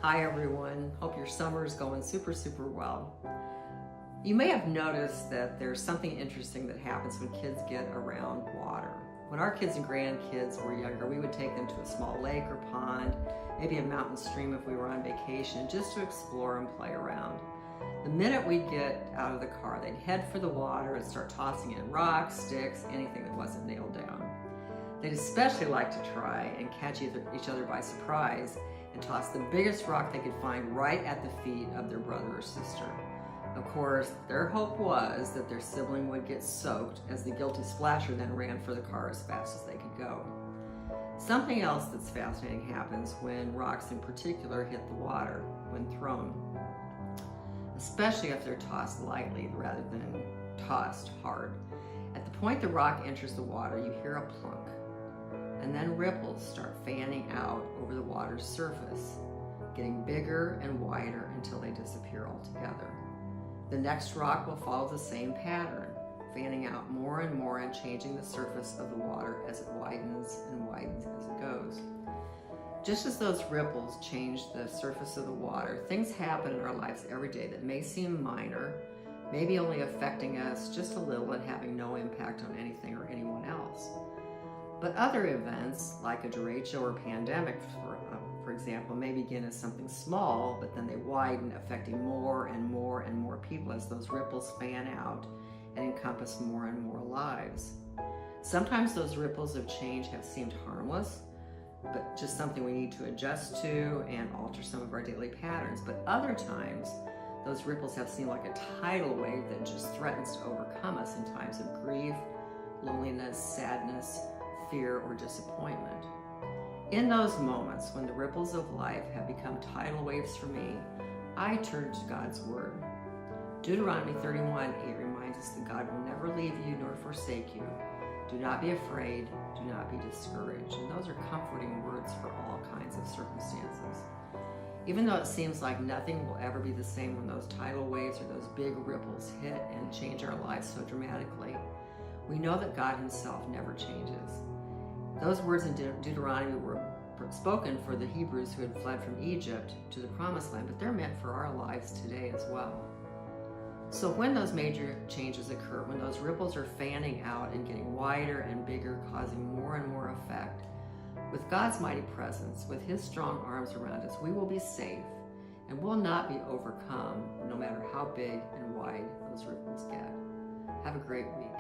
Hi everyone, hope your summer is going super well. You may have noticed that there's something interesting that happens when kids get around water. When our kids and grandkids were younger, we would take them to a small lake or pond, maybe a mountain stream if we were on vacation, just to explore and play around. The minute we'd get out of the car, they'd head for the water and start tossing in rocks, sticks, anything that wasn't nailed down. They'd especially like to try and catch each other by surprise and toss the biggest rock they could find right at the feet of their brother or sister. Of course, their hope was that their sibling would get soaked, as the guilty splasher then ran for the car as fast as they could go. Something else that's fascinating happens when rocks in particular hit the water when thrown, especially if they're tossed lightly rather than tossed hard. At the point the rock enters the water, you hear a plunk, and then ripples start fanning out over the water's surface, getting bigger and wider until they disappear altogether. The next rock will follow the same pattern, fanning out more and more and changing the surface of the water as it widens and widens as it goes. Just as those ripples change the surface of the water, things happen in our lives every day that may seem minor, maybe only affecting us just a little and having no impact on anything or anyone else. But other events, like a derecho or pandemic, for example, may begin as something small, but then they widen, affecting more and more and more people as those ripples fan out and encompass more and more lives. Sometimes those ripples of change have seemed harmless, but just something we need to adjust to and alter some of our daily patterns. But other times, those ripples have seemed like a tidal wave that just threatens to overcome us in times of grief, loneliness, sadness, fear, or disappointment. In those moments when the ripples of life have become tidal waves for me, I turn to God's Word. Deuteronomy 31:8 reminds us that God will never leave you nor forsake you. Do not be afraid, do not be discouraged. And those are comforting words for all kinds of circumstances. Even though it seems like nothing will ever be the same when those tidal waves or those big ripples hit and change our lives so dramatically, we know that God Himself never changes. Those words in Deuteronomy were spoken for the Hebrews who had fled from Egypt to the Promised Land, but they're meant for our lives today as well. So when those major changes occur, when those ripples are fanning out and getting wider and bigger, causing more and more effect, with God's mighty presence, with His strong arms around us, we will be safe and will not be overcome no matter how big and wide those ripples get. Have a great week.